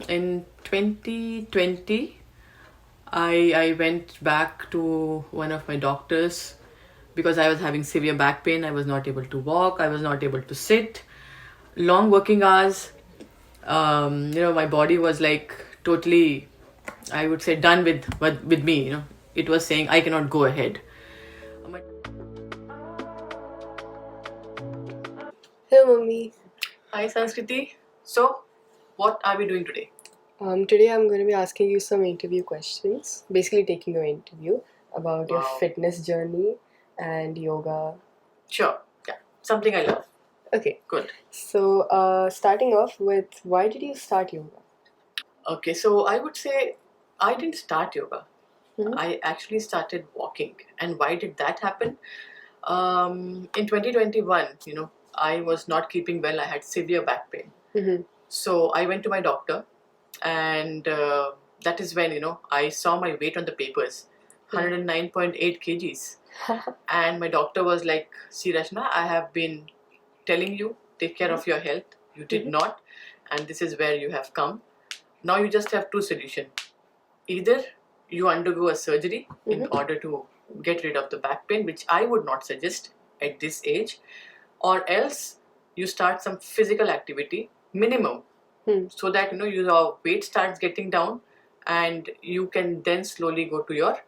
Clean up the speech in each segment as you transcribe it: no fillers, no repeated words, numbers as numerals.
In 2020, I went back to one of my doctors because I was having severe back pain. I was not able to walk. I was not able to sit. Long working hours. My body was like totally, I would say, done with me. It was saying I cannot go ahead. Hello, Mummy. Hi, Sanskriti. So, what are we doing today? Today I'm going to be asking you some interview questions, basically taking your interview about your Wow. fitness journey and yoga. Sure. Yeah. Something I love. Okay, Good. so starting off with, why did you start yoga? Okay, so I would say I didn't start yoga. Mhm. I actually started walking. And why did that happen? In 2021, I was not keeping well. I had severe back pain. Mhm. So I went to my doctor, and that is when, I saw my weight on the papers, 109.8 kgs. And my doctor was like, see, Rachna, I have been telling you, take care of your health. You did not. And this is where you have come. Now you just have two solutions. Either you undergo a surgery in order to get rid of the back pain, which I would not suggest at this age, or else you start some physical activity minimum, so that your weight starts getting down, and you can then slowly go to your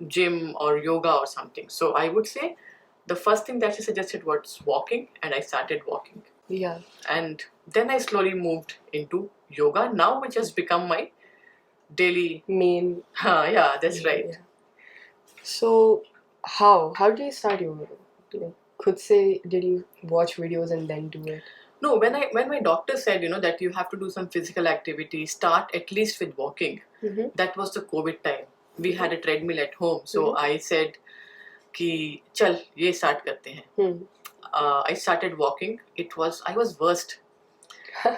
gym or yoga or something. So I would say the first thing that she suggested was walking, and I started walking. Yeah. And then I slowly moved into yoga, now which has become my daily Main. yeah, that's right. Yeah. So, how did you start yoga? Like, could say, did you watch videos and then do it? No, when my doctor said that you have to do some physical activity, start at least with walking. That was the COVID time. We had a treadmill at home, so I said कि चल ये start करते हैं. I started walking. I was worst.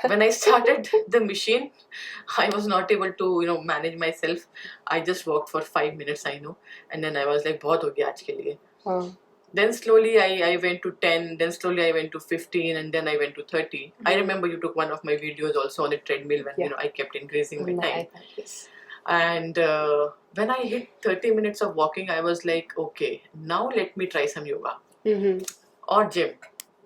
When I started the machine, I was not able to manage myself. I just walked for 5 minutes, I know, and then I was like बहुत हो गया आज के लिए. Then slowly I went to 10, then slowly I went to 15, and then I went to 30. I remember you took one of my videos also on the treadmill when I kept increasing my time. And when I hit 30 minutes of walking, I was like, okay, now let me try some yoga or gym.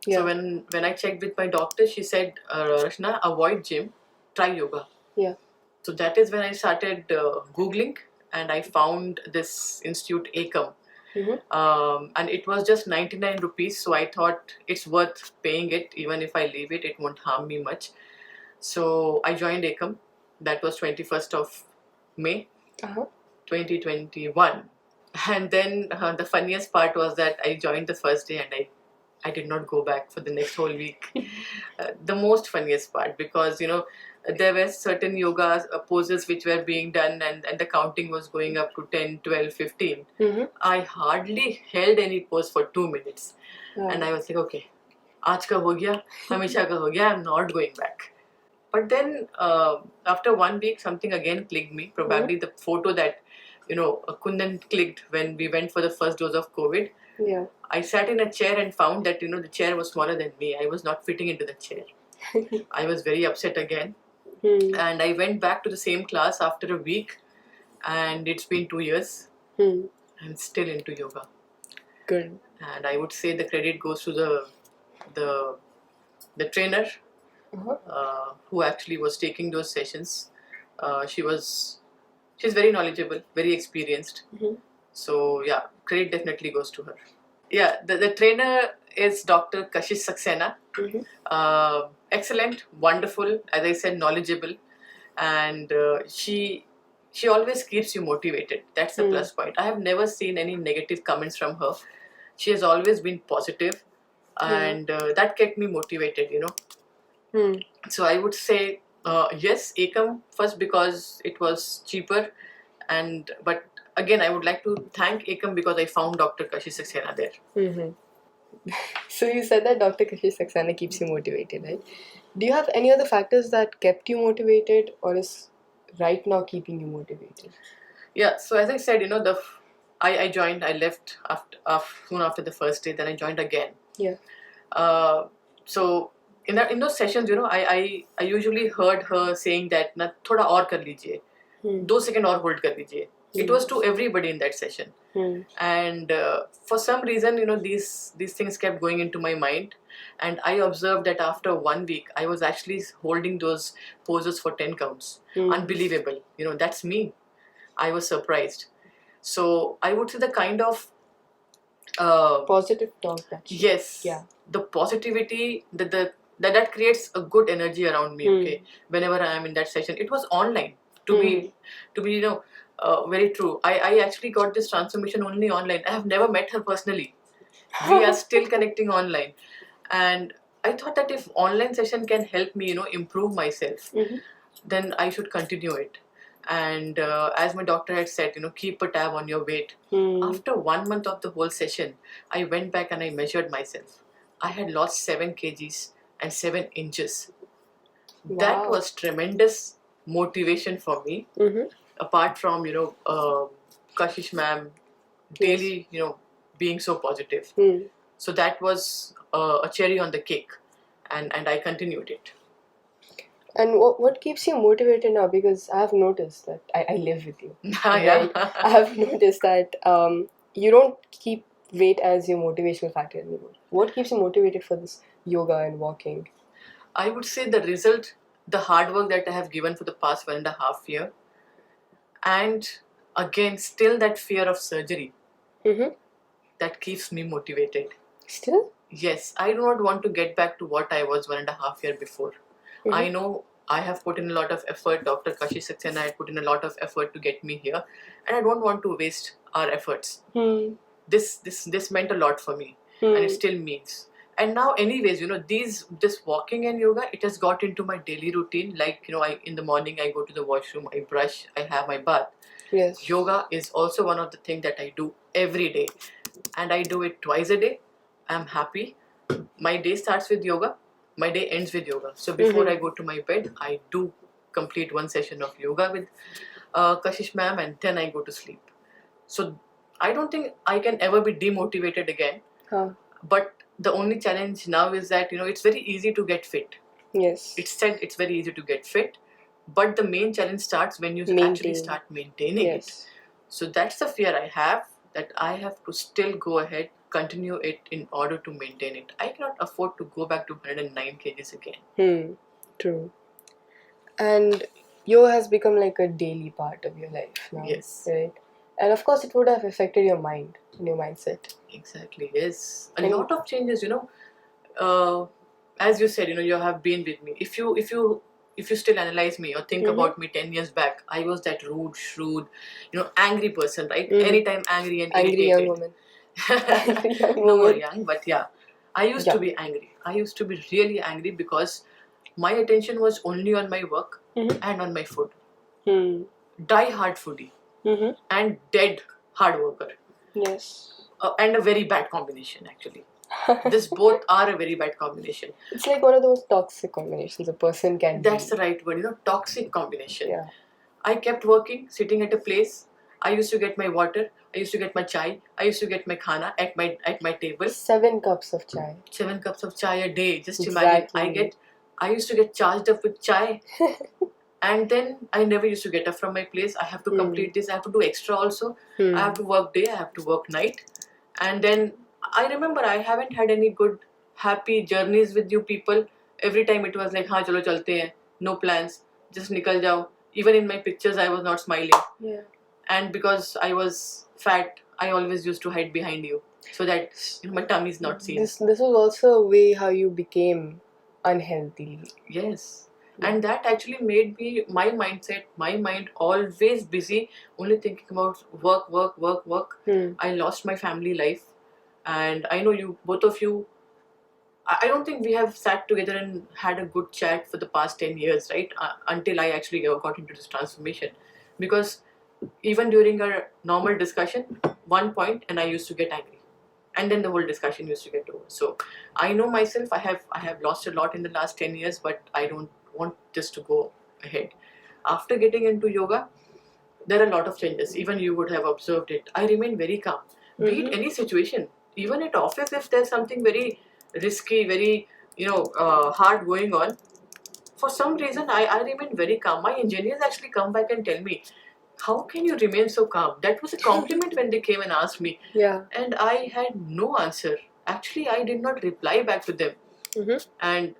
So when I checked with my doctor, she said, Rachna, avoid gym, try yoga. Yeah. So that is when I started Googling, and I found this institute Ekam. And it was just 99 rupees, so I thought it's worth paying it. Even if I leave it, it won't harm me much. So I joined Ekam. That was 21st of May 2021. And then the funniest part was that I joined the first day, and I did not go back for the next whole week. The most funniest part, because there were certain yoga poses which were being done, and the counting was going up to 10, 12, 15. I hardly held any pose for 2 minutes. And I was like, okay, aaj ka ho gaya, hamisha ka ho gaya, I'm not going back. But then after 1 week, something again clicked me. Probably the photo that Kundan clicked when we went for the first dose of COVID. Yeah. I sat in a chair and found that the chair was smaller than me. I was not fitting into the chair. I was very upset again. And I went back to the same class after a week, and it's been 2 years. I'm still into yoga. Good. And I would say the credit goes to the trainer who actually was taking those sessions. She's very knowledgeable, very experienced. So yeah, credit definitely goes to her. Yeah, the trainer is Dr. Kashish Saxena. Excellent, wonderful, as I said, knowledgeable, and she always keeps you motivated. That's the plus point. I have never seen any negative comments from her. She has always been positive, and that kept me motivated. So I would say yes, Ekam first because it was cheaper, but again I would like to thank Ekam because I found Dr. Kashish Saxena there. So you said that Dr. Kashish Saxena keeps you motivated, right? Do you have any other factors that kept you motivated, or is right now keeping you motivated? Yeah, so as I said, I joined, I left soon after the first day, then I joined again. Yeah. So in those sessions, I usually heard her saying that na thoda aur kar lijiye, 2 seconds और hold कर लीजिए. It was to everybody in that session. And for some reason, these things kept going into my mind. And I observed that after 1 week, I was actually holding those poses for 10 counts. Unbelievable. That's me. I was surprised. So I would say the kind of positive talk that yes, the positivity that creates a good energy around me. Okay, whenever I am in that session, it was online. To be very true. I actually got this transformation only online. I have never met her personally. We are still connecting online, and I thought that if online session can help me, improve myself, then I should continue it. And as my doctor had said, keep a tab on your weight. After 1 month of the whole session, I went back and I measured myself. I had lost 7 kgs and 7 inches. Wow. That was tremendous motivation for me. Apart from Kashish ma'am daily being so positive. So that was a cherry on the cake, and I continued it. And what keeps you motivated now? Because I have noticed that I live with you. Right? I have noticed that you don't keep weight as your motivational factor anymore. What keeps you motivated for this yoga and walking? I would say the result, the hard work that I have given for the past 1.5 years, and again still that fear of surgery that keeps me motivated. Still? Yes, I do not want to get back to what I was 1.5 years before. I know I have put in a lot of effort. Dr. Kashish Saxena had put in a lot of effort to get me here, and I don't want to waste our efforts. This meant a lot for me, and it still means. And now, anyways, this walking and yoga, it has got into my daily routine. Like in the morning I go to the washroom, I brush, I have my bath. Yes. Yoga is also one of the things that I do every day, and I do it twice a day. I'm happy. My day starts with yoga. My day ends with yoga. So before I go to my bed, I do complete 1 session of yoga with Kashish ma'am, and then I go to sleep. So I don't think I can ever be demotivated again. But the only challenge now is that it's very easy to get fit. Yes. It's said it's very easy to get fit, but the main challenge starts when you actually start maintaining it. So that's the fear I have, that I have to still go ahead, continue it in order to maintain it. I cannot afford to go back to 109 kgs again. True. And yoga has become like a daily part of your life now. Yes. Right? And of course it would have affected your mind and your mindset. Exactly, yes. A lot of changes, as you said, you have been with me. If you still analyze me or think about me 10 years back, I was that rude, shrewd, angry person, right? Anytime angry and angry irritated. Young woman. No more young, but yeah. I used to be angry. I used to be really angry because my attention was only on my work and on my food. Die hard foodie and dead hard worker. Yes. And a very bad combination, actually. This both are a very bad combination. It's like one of those toxic combinations a person can That's the right word, toxic combination. Yeah. I kept working, sitting at a place. I used to get my water. I used to get my chai. I used to get my khana at my table. 7 cups of chai. 7 cups of chai a day. Just imagine. I used to get charged up with chai. And then I never used to get up from my place. I have to complete this. I have to do extra also. I have to work day. I have to work night. And then I remember I haven't had any good, happy journeys with you people. Every time it was like, हाँ चलो चलते हैं. No plans. Just निकल जाओ. Even in my pictures, I was not smiling. Yeah. And because I was fat, I always used to hide behind you so that my tummy is not seen. This was also a way how you became unhealthy. Yes. And that actually made my mind always busy, only thinking about work. I lost my family life. And I know both of you, I don't think we have sat together and had a good chat for the past 10 years, right? Until I actually got into this transformation. Because even during our normal discussion, one point and I used to get angry. And then the whole discussion used to get over. So I know myself, I have lost a lot in the last 10 years, but I don't want this to go ahead. After getting into yoga, there are a lot of changes. Even you would have observed it. I remain very calm. Be it any situation. Even at office, if there's something very risky, very hard going on. For some reason, I remain very calm. My engineers actually come back and tell me, how can you remain so calm? That was a compliment when they came and asked me. Yeah. And I had no answer. Actually, I did not reply back to them. And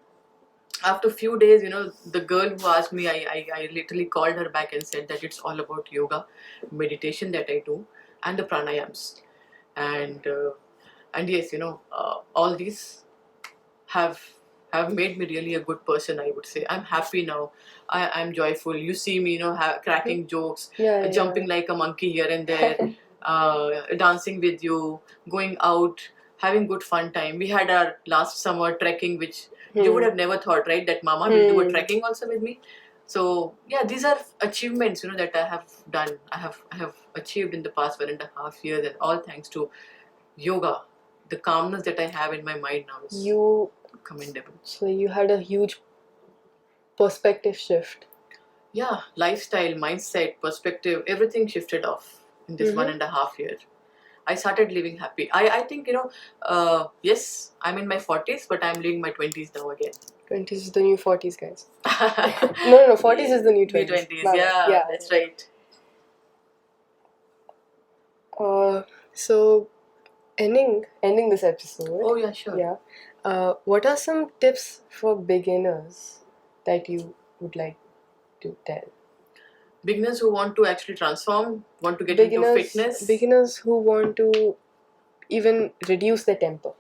after a few days, the girl who asked me, I literally called her back and said that it's all about yoga, meditation that I do, and the pranayams. And yes, all these have made me really a good person, I would say. I'm happy now. I'm joyful. You see me, cracking jokes, jumping like a monkey here and there, dancing with you, going out, having good fun time. We had our last summer trekking, which you would have never thought, right? That Mama will do a trekking also with me. So yeah, these are achievements, that I have done. I have achieved in the past 1.5 years, and all thanks to yoga. The calmness that I have in my mind now is commendable. So you had a huge perspective shift. Yeah, lifestyle, mindset, perspective, everything shifted off in this 1.5 years. I started living happy. I think, yes, I'm in my 40s, but I'm living my 20s now again. 20s is the new 40s, guys. No, 40s is the new 20s. New 20s, yeah, that's right. So, ending this episode. Oh, yeah, sure. Yeah. What are some tips for beginners that you would like to tell? Beginners who want to actually transform, want to get into fitness. Beginners who want to even reduce their temper,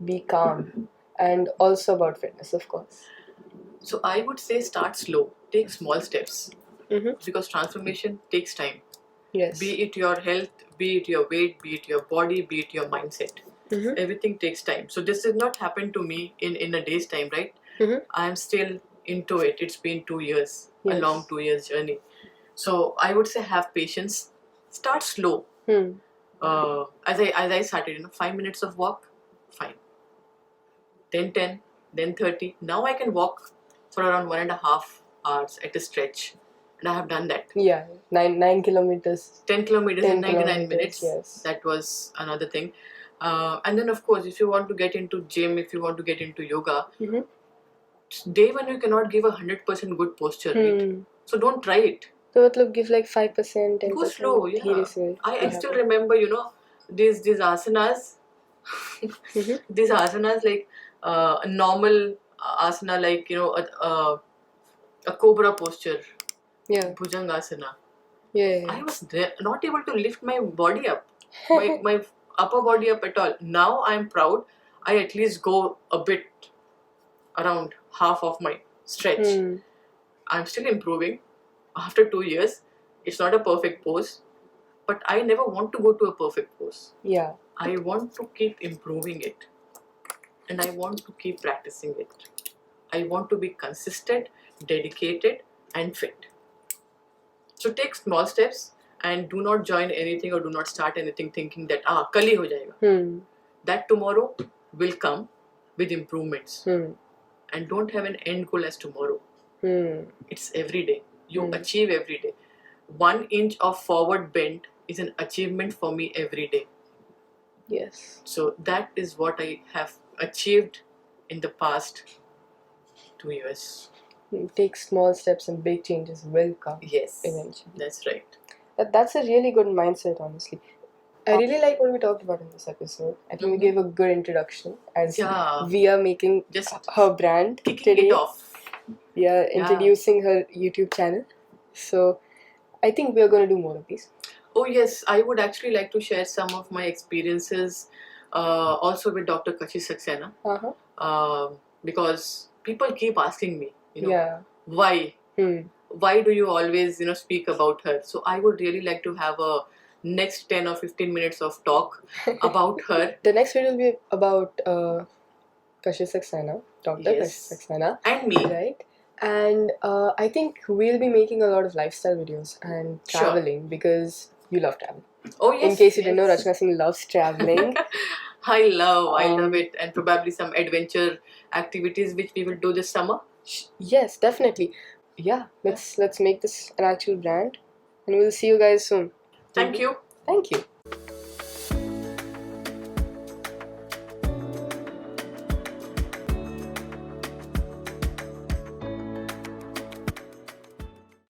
be calm, and also about fitness, of course. So I would say start slow, take small steps, because transformation takes time. Yes. Be it your health, be it your weight, be it your body, be it your mindset. Everything takes time. So this did not happen to me in a day's time, right? I am still into it. It's been 2 years, a long 2 years journey. So I would say have patience. Start slow. As I started, 5 minutes of walk, fine. Then 10, then 30. Now I can walk for around 1.5 hours at a stretch. And I have done that. Yeah, 9 kilometers. 10 kilometers in 99 minutes. Yes. That was another thing. And then, of course, if you want to get into gym, if you want to get into yoga, day one you cannot give 100% good posture, right? So don't try it. So give like 5%, 10%. Go slow, yeah. I still remember, these asanas. These asanas, like a normal asana, like, a cobra posture. Yeah. Bhujangasana. Yeah. I was not able to lift my body up, my upper body up at all. Now I'm proud. I at least go a bit around half of my stretch. I'm still improving. After 2 years, it's not a perfect pose, but I never want to go to a perfect pose. Yeah. I want to keep improving it, and I want to keep practicing it. I want to be consistent, dedicated, and fit. So take small steps and do not join anything or do not start anything thinking that kal hi ho jayega. That tomorrow will come with improvements. And don't have an end goal as tomorrow. It's every day. You achieve every day. 1 inch of forward bend is an achievement for me every day. Yes. So that is what I have achieved in the past 2 years. Take small steps and big changes will come. Yes. Eventually. That's right. That's a really good mindset, honestly. I really like what we talked about in this episode. I think we gave a good introduction as we are making her brand kicking it off. We are introducing her YouTube channel. So I think we are going to do more of these. Oh yes, I would actually like to share some of my experiences also with Dr. Kashish Saxena. Because people keep asking me, why? Why do you always, speak about her? So I would really like to have a next 10 or 15 minutes of talk about her. The next video will be about Kashish Saxena, Dr. Kashish Saxena. And me. Right? And I think we'll be making a lot of lifestyle videos and traveling because you love traveling. Oh yes. In case you didn't know, Rachna Singh loves traveling. I love it, and probably some adventure activities which we will do this summer. Yes, definitely. Yeah, let's make this an actual brand, and we'll see you guys soon. Thank you. Thank you.